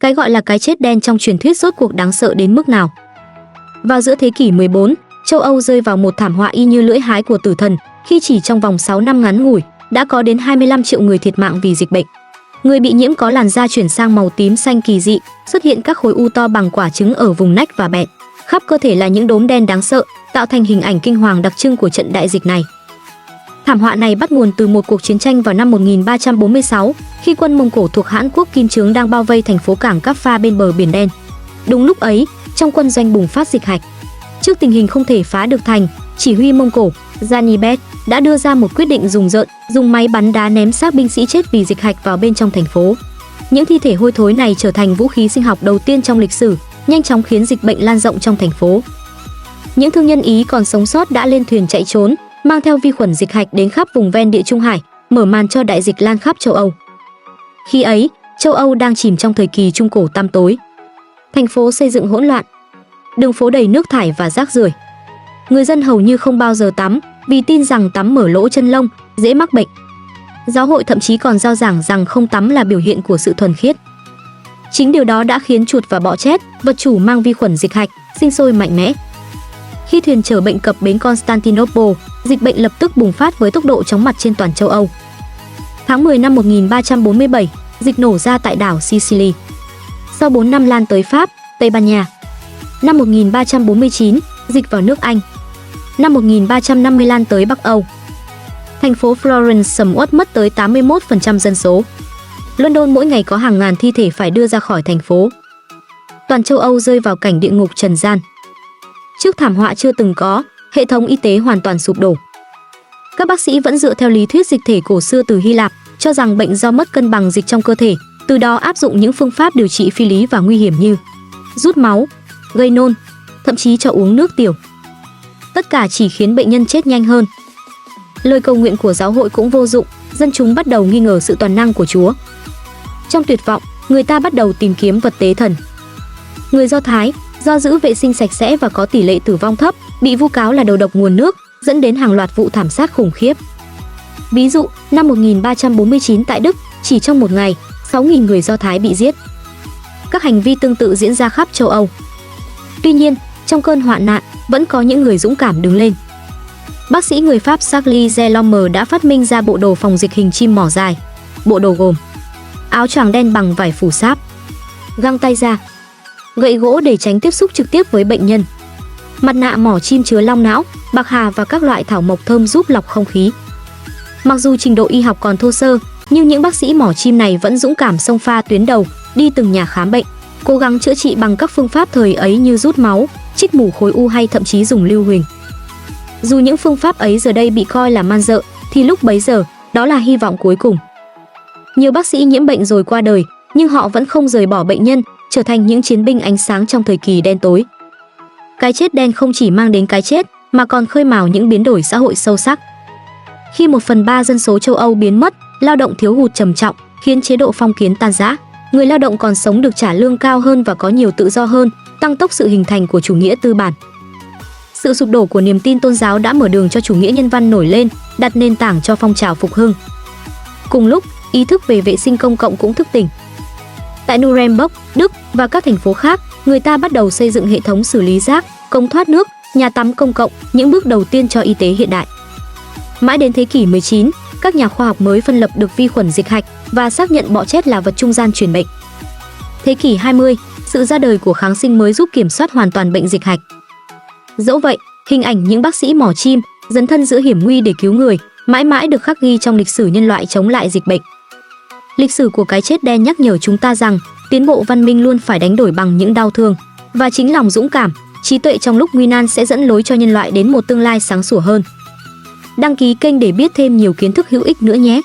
Cái gọi là cái chết đen trong truyền thuyết rốt cuộc đáng sợ đến mức nào? Vào giữa thế kỷ 14, châu Âu rơi vào một thảm họa y như lưỡi hái của tử thần, khi chỉ trong vòng 6 năm ngắn ngủi, đã có đến 25 triệu người thiệt mạng vì dịch bệnh. Người bị nhiễm có làn da chuyển sang màu tím xanh kỳ dị, xuất hiện các khối u to bằng quả trứng ở vùng nách và bẹn. Khắp cơ thể là những đốm đen đáng sợ, tạo thành hình ảnh kinh hoàng đặc trưng của trận đại dịch này. Thảm họa này bắt nguồn từ một cuộc chiến tranh vào năm 1346, khi quân Mông Cổ thuộc Hãn Quốc Kim Chướng đang bao vây thành phố cảng Cáp Pha bên bờ Biển Đen. Đúng lúc ấy, trong quân doanh bùng phát dịch hạch. Trước tình hình không thể phá được thành, chỉ huy Mông Cổ Janibet đã đưa ra một quyết định rùng rợn, dùng máy bắn đá ném xác binh sĩ chết vì dịch hạch vào bên trong thành phố. Những thi thể hôi thối này trở thành vũ khí sinh học đầu tiên trong lịch sử, nhanh chóng khiến dịch bệnh lan rộng trong thành phố. Những thương nhân Ý còn sống sót đã lên thuyền chạy trốn, mang theo vi khuẩn dịch hạch đến khắp vùng ven Địa Trung Hải, mở màn cho đại dịch lan khắp châu Âu. Khi ấy, châu Âu đang chìm trong thời kỳ Trung Cổ tăm tối. Thành phố xây dựng hỗn loạn, đường phố đầy nước thải và rác rưởi. Người dân hầu như không bao giờ tắm, vì tin rằng tắm mở lỗ chân lông, dễ mắc bệnh. Giáo hội thậm chí còn rao giảng rằng không tắm là biểu hiện của sự thuần khiết. Chính điều đó đã khiến chuột và bọ chét, vật chủ mang vi khuẩn dịch hạch, sinh sôi mạnh mẽ. Khi thuyền chở bệnh cập bến Constantinople, dịch bệnh lập tức bùng phát với tốc độ chóng mặt trên toàn châu Âu. Tháng 10 năm 1347, dịch nổ ra tại đảo Sicily. Sau 4 năm lan tới Pháp, Tây Ban Nha. Năm 1349, dịch vào nước Anh. Năm 1350 lan tới Bắc Âu. Thành phố Florence sầm uất mất tới 81% dân số. London mỗi ngày có hàng ngàn thi thể phải đưa ra khỏi thành phố. Toàn châu Âu rơi vào cảnh địa ngục trần gian. Trước thảm họa chưa từng có, hệ thống y tế hoàn toàn sụp đổ. Các bác sĩ vẫn dựa theo lý thuyết dịch thể cổ xưa từ Hy Lạp, cho rằng bệnh do mất cân bằng dịch trong cơ thể, từ đó áp dụng những phương pháp điều trị phi lý và nguy hiểm như rút máu, gây nôn, thậm chí cho uống nước tiểu. Tất cả chỉ khiến bệnh nhân chết nhanh hơn. Lời cầu nguyện của giáo hội cũng vô dụng, dân chúng bắt đầu nghi ngờ sự toàn năng của Chúa. Trong tuyệt vọng, người ta bắt đầu tìm kiếm vật tế thần. Người Do Thái, do giữ vệ sinh sạch sẽ và có tỷ lệ tử vong thấp, bị vu cáo là đầu độc nguồn nước, dẫn đến hàng loạt vụ thảm sát khủng khiếp. Ví dụ, năm 1349 tại Đức, chỉ trong một ngày, 6.000 người Do Thái bị giết. Các hành vi tương tự diễn ra khắp châu Âu. Tuy nhiên, trong cơn hoạn nạn, vẫn có những người dũng cảm đứng lên. Bác sĩ người Pháp Charles Delorme đã phát minh ra bộ đồ phòng dịch hình chim mỏ dài. Bộ đồ gồm áo choàng đen bằng vải phủ sáp, găng tay da, gậy gỗ để tránh tiếp xúc trực tiếp với bệnh nhân, mặt nạ mỏ chim chứa long não, bạc hà và các loại thảo mộc thơm giúp lọc không khí. Mặc dù trình độ y học còn thô sơ, nhưng những bác sĩ mỏ chim này vẫn dũng cảm xông pha tuyến đầu, đi từng nhà khám bệnh, cố gắng chữa trị bằng các phương pháp thời ấy như rút máu, trích mủ khối u hay thậm chí dùng lưu huỳnh. Dù những phương pháp ấy giờ đây bị coi là man dợ, thì lúc bấy giờ, đó là hy vọng cuối cùng. Nhiều bác sĩ nhiễm bệnh rồi qua đời, nhưng họ vẫn không rời bỏ bệnh nhân, trở thành những chiến binh ánh sáng trong thời kỳ đen tối. Cái chết đen không chỉ mang đến cái chết, mà còn khơi mào những biến đổi xã hội sâu sắc. Khi 1/3 dân số châu Âu biến mất, lao động thiếu hụt trầm trọng, khiến chế độ phong kiến tan rã. Người lao động còn sống được trả lương cao hơn và có nhiều tự do hơn, tăng tốc sự hình thành của chủ nghĩa tư bản. Sự sụp đổ của niềm tin tôn giáo đã mở đường cho chủ nghĩa nhân văn nổi lên, đặt nền tảng cho phong trào phục hưng. Cùng lúc, ý thức về vệ sinh công cộng cũng thức tỉnh. Tại Nuremberg, Đức và các thành phố khác, người ta bắt đầu xây dựng hệ thống xử lý rác, cống thoát nước, nhà tắm công cộng, những bước đầu tiên cho y tế hiện đại. Mãi đến thế kỷ 19, các nhà khoa học mới phân lập được vi khuẩn dịch hạch và xác nhận bọ chét là vật trung gian truyền bệnh. Thế kỷ 20, sự ra đời của kháng sinh mới giúp kiểm soát hoàn toàn bệnh dịch hạch. Dẫu vậy, hình ảnh những bác sĩ mỏ chim, dấn thân giữa hiểm nguy để cứu người, mãi mãi được khắc ghi trong lịch sử nhân loại chống lại dịch bệnh. Lịch sử của cái chết đen nhắc nhở chúng ta rằng, tiến bộ văn minh luôn phải đánh đổi bằng những đau thương, và chính lòng dũng cảm, trí tuệ trong lúc nguy nan sẽ dẫn lối cho nhân loại đến một tương lai sáng sủa hơn. Đăng ký kênh để biết thêm nhiều kiến thức hữu ích nữa nhé!